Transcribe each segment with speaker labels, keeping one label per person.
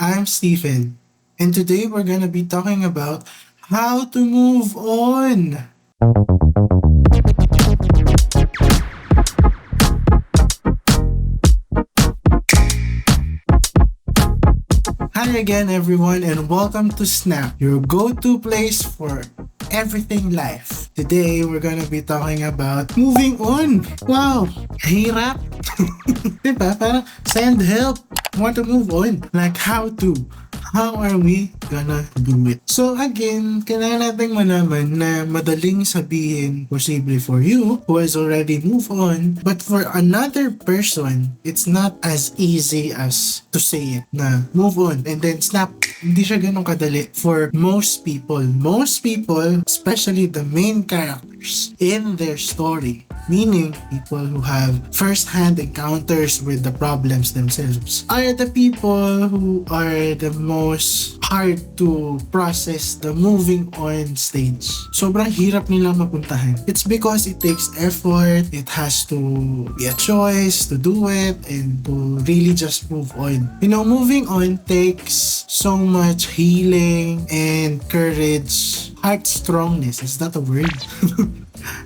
Speaker 1: I'm Stephen, and today we're gonna be talking about how to move on. Hi again, everyone, and welcome to Snap, your go-to place for everything life. Today, we're gonna be talking about moving on. Wow, hirap. Diba? Parang send help. Want to move on. Like how to. How are we gonna do it? So again, kailangan natin malaman na madaling sabihin posible for you who has already moved on, but for another person, it's not as easy as to say it na move on and then snap. Hindi siya ganun kadali for most people. Most people, especially the main characters in their story, meaning people who have first-hand encounters with the problems themselves, are the people who are the most hard to process the moving on stage. Sobrang hirap nilang mapuntahan. It's because it takes effort, it has to be a choice to do it, and to really just move on. You know, moving on takes so much healing and courage. Heart strongness, is that a word?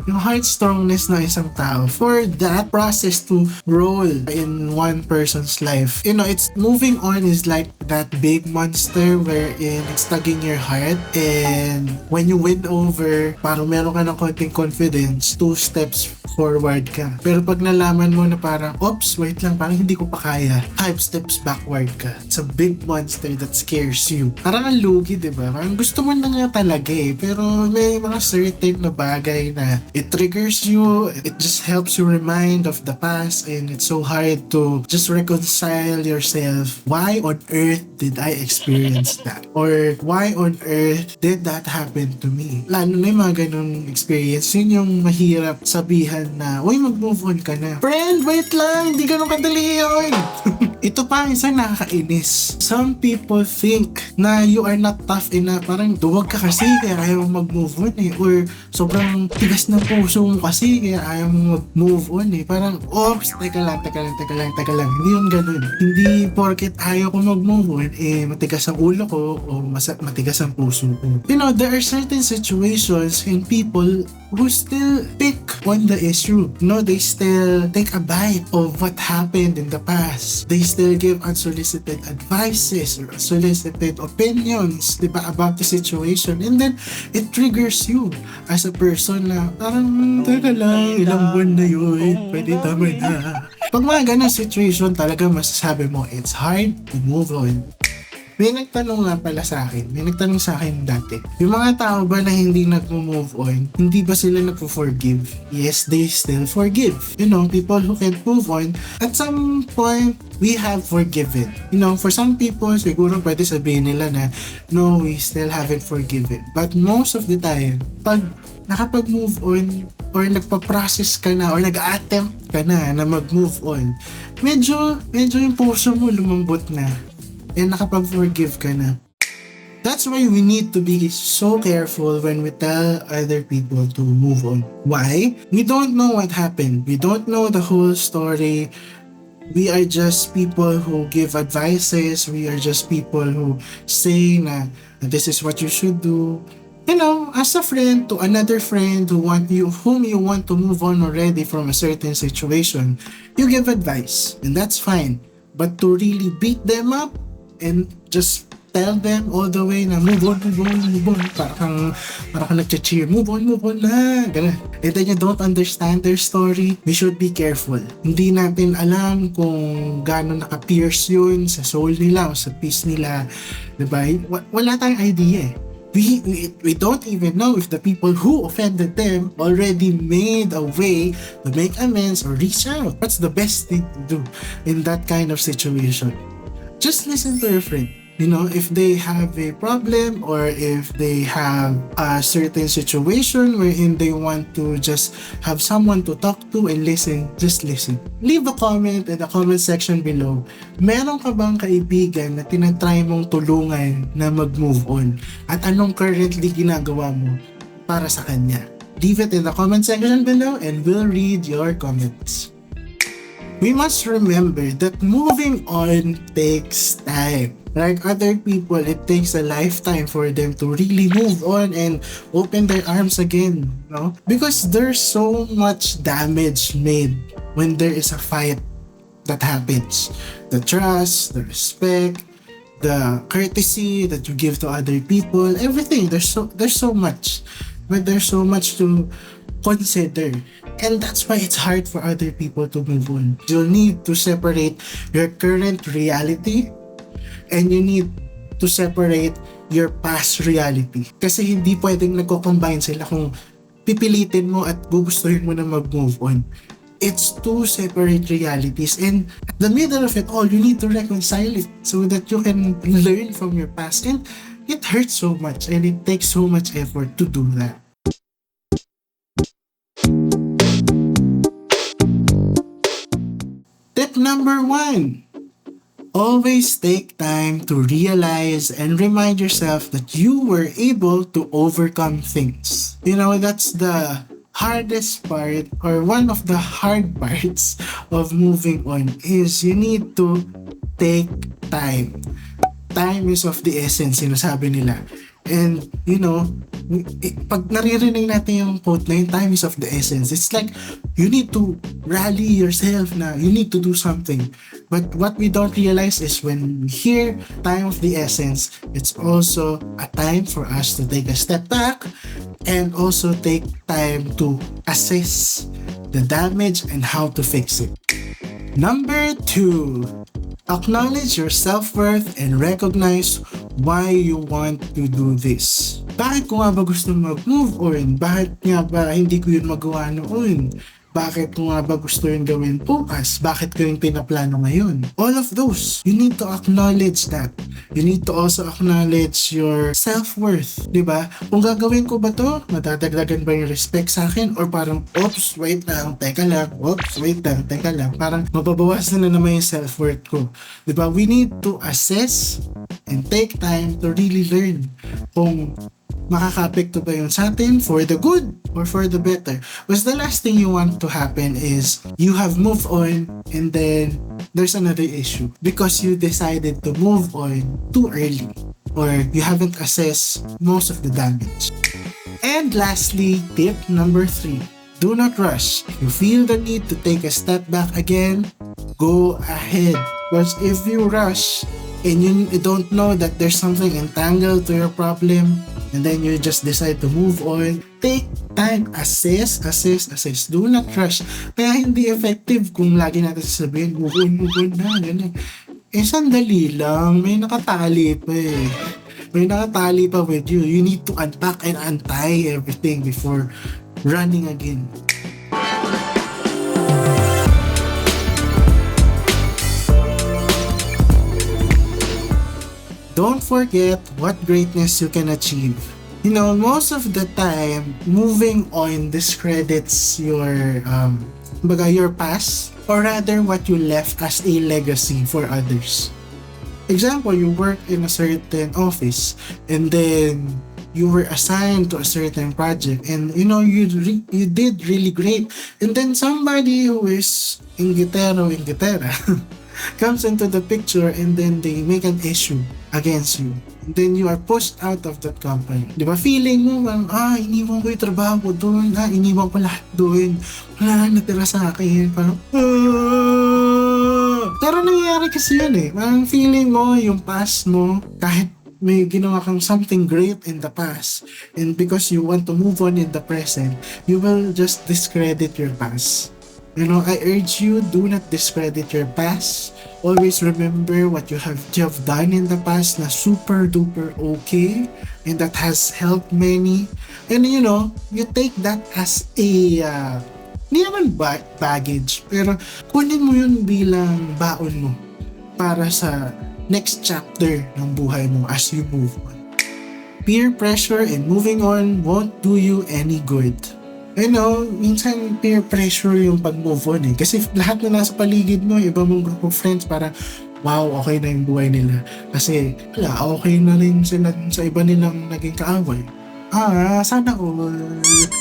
Speaker 1: Yung heart strongness ng isang tao for that process to roll in one person's life. You know, it's moving on is like that big monster wherein it's tugging your heart, and when you win over, parang meron ka ng konting confidence, 2 steps forward ka. Pero pag nalaman mo na parang, oops, wait lang, parang hindi ko pa kaya, 5 steps backward ka. It's a big monster that scares you. Parang ang lugi, diba? Parang gusto mo na nga talaga eh, pero may mga certain na bagay na it triggers you, it just helps you remind of the past, and it's so hard to just reconcile yourself. Why on earth did I experience that? Or why on earth did that happen to me? Lalo na yung mga ganun experience, yun yung mahirap sabihan na, uy, mag-move on ka na. Friend, wait lang, hindi ganun kadali yun. Ito pa ang isang nakakainis. Some people think na you are not tough enough. Parang duwag ka kasi kaya ayaw mo mag-move on eh. Or sobrang tigas ng puso mo kasi kaya ayaw mo mag-move on eh. Parang, oops, teka lang. Hindi yun ganun. Hindi porket ayaw ko mag-move on eh matigas ang ulo ko o matigas ang puso ko. You know, there are certain situations and people who still pick on the issue. You know, they still take a bite of what happened in the past. They still give unsolicited advices or unsolicited opinions, diba, about the situation, and then it triggers you as a person na parang, teka lang, ilang buwan na yun, pwede tama na. Pag mga ganang situation, talaga masasabi mo, it's hard to move on. May nagtanong nga pala sa akin, dati, yung mga tao ba na hindi nag-move on, hindi ba sila nag-forgive? Yes, they still forgive. You know, people who can't move on, at some point, we have forgiven. You know, for some people, siguro pwede sabihin nila na, no, we still haven't forgiven. But most of the time, pag nakapag-move on, or nagpa-process ka na, or nag-attempt ka na mag-move on, medyo yung puso mo lumambot na. And nakapag-forgive ka na. That's why we need to be so careful when we tell other people to move on. Why? We don't know what happened. We don't know the whole story. We are just people who give advices. We are just people who say na this is what you should do. You know, as a friend to another friend whom you want to move on already from a certain situation, you give advice, and that's fine. But to really beat them up and just tell them all the way na move on. Para kang nag-cheer, move on na. Ganun. And then you don't understand their story, we should be careful. Hindi natin alam kung gaano naka-pierce yun sa soul nila o sa peace nila. Diba? Wala tayong idea eh. We don't even know if the people who offended them already made a way to make amends or reach out. What's the best thing to do in that kind of situation? Just listen to your friend. You know, if they have a problem or if they have a certain situation wherein they want to just have someone to talk to and listen, just listen. Leave a comment in the comment section below. Meron ka bang kaibigan na tinatry mong tulungan na mag-move on? At anong currently ginagawa mo para sa kanya? Leave it in the comment section below and we'll read your comments. We must remember that moving on takes time. Like other people, it takes a lifetime for them to really move on and open their arms again, no? Because there's so much damage made when there is a fight that happens. The trust, the respect, the courtesy that you give to other people, everything. There's so much. But there's so much to consider. And that's why it's hard for other people to move on. You'll need to separate your current reality and you need to separate your past reality. Kasi hindi pwedeng nagko-combine sila kung pipilitin mo at gugustuhin mo na mag-move on. It's two separate realities, and at the middle of it all, you need to reconcile it so that you can learn from your past. And it hurts so much and it takes so much effort to do that. Tip number 1. Always take time to realize and remind yourself that you were able to overcome things. You know, that's the hardest part, or one of the hard parts of moving on, is you need to take time. Time is of the essence, sinasabi nila. And, you know, pag naririnig natin yung quote na yung time is of the essence, it's like you need to rally yourself na you need to do something. But what we don't realize is when we hear time of the essence, it's also a time for us to take a step back and also take time to assess the damage and how to fix it. Number 2. Acknowledge your self-worth and recognize why you want to do this. Bakit ko nga ba gusto mag-move on? Bakit nga ba hindi ko yun magawa noon? Bakit ko nga ba gusto yun gawin bukas? Bakit ko yung pinaplano ngayon? All of those, you need to acknowledge that. You need to also acknowledge your self-worth. Diba? Kung gagawin ko ba to, madadagdagan ba yung respect sa akin? Or parang, oops, wait lang, teka lang, oops, wait lang, teka lang. Parang mababawasan na naman yung self-worth ko. Diba? We need to assess and take time to really learn kung makaka-apekto ba yun sa atin for the good or for the better. Because the last thing you want to happen is you have moved on and then there's another issue because you decided to move on too early or you haven't assessed most of the damage. And lastly, tip number 3. Do not rush. If you feel the need to take a step back again, go ahead. Because if you rush and you don't know that there's something entangled to your problem, and then you just decide to move on, take time, assess. Do not rush. Kaya hindi effective kung lagi natin sasabihin, move on na, gano'n. Sandali lang, may nakatali pa eh. May nakatali pa with you. You need to unpack and untie everything before running again. Don't forget what greatness you can achieve. You know, most of the time, moving on discredits your past, or rather what you left as a legacy for others. Example, you work in a certain office and then you were assigned to a certain project and you know you did really great, and then somebody who is ingitero comes into the picture and then they make an issue against you. And then you are pushed out of that company. Di ba? Feeling mo, iniwan ko yung trabaho ko doon. Iniwan ko lahat doon. Wala na natira sa akin. Parang, Pero nangyayari kasi yun eh. Parang feeling mo, yung past mo, kahit may ginawa kang something great in the past, and because you want to move on in the present, you will just discredit your past. You know, I urge you, do not discredit your past. Always remember what you have done in the past na super duper okay and that has helped many. And you know, you take that as a hindi naman baggage, pero kunin mo yun bilang baon mo para sa next chapter ng buhay mo as you move on. Peer pressure and moving on won't do you any good. You know, minsan peer pressure yung pag-move on eh. Kasi lahat na nasa paligid mo, iba mong group of friends, parang, wow, okay na yung buhay nila. Kasi, okay na rin sila sa iba nilang naging kaaway. Sana all.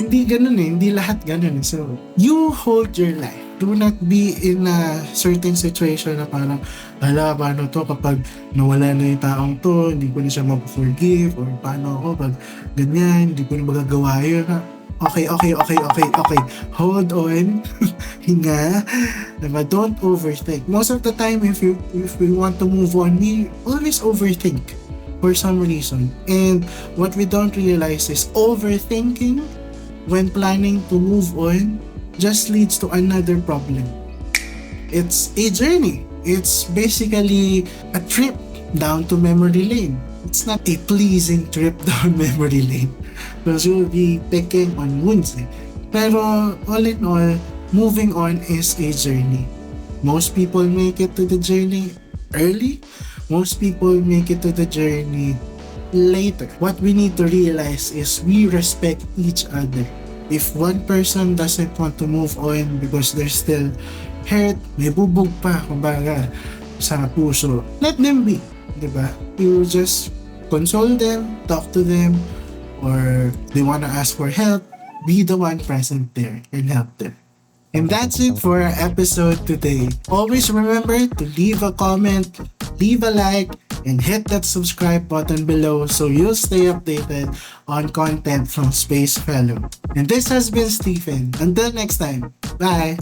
Speaker 1: Hindi ganun eh. Hindi lahat ganun eh. So, you hold your life. Do not be in a certain situation na parang, hala, paano to kapag nawala na yung taong to, hindi ko na siya mag-forgive, or paano ako pag ganyan, hindi ko na magagawa yun. Okay. Hold on. Hinga. Diba? Don't overthink. Most of the time, if we want to move on, we always overthink for some reason. And what we don't realize is overthinking when planning to move on just leads to another problem. It's a journey. It's basically a trip down to memory lane. It's not a pleasing trip down memory lane because you'll be picking on wounds. Pero all in all, moving on is a journey. Most people make it to the journey early. Most people make it to the journey later. What we need to realize is we respect each other. If one person doesn't want to move on because they're still hurt, may bubog pa, kumbaga, sa puso, let them be, diba? You just console them, talk to them, or they wanna ask for help, be the one present there and help them. And that's it for our episode today. Always remember to leave a comment, leave a like, and hit that subscribe button below so you'll stay updated on content from Spacefellow. And this has been Stephen. Until next time, bye!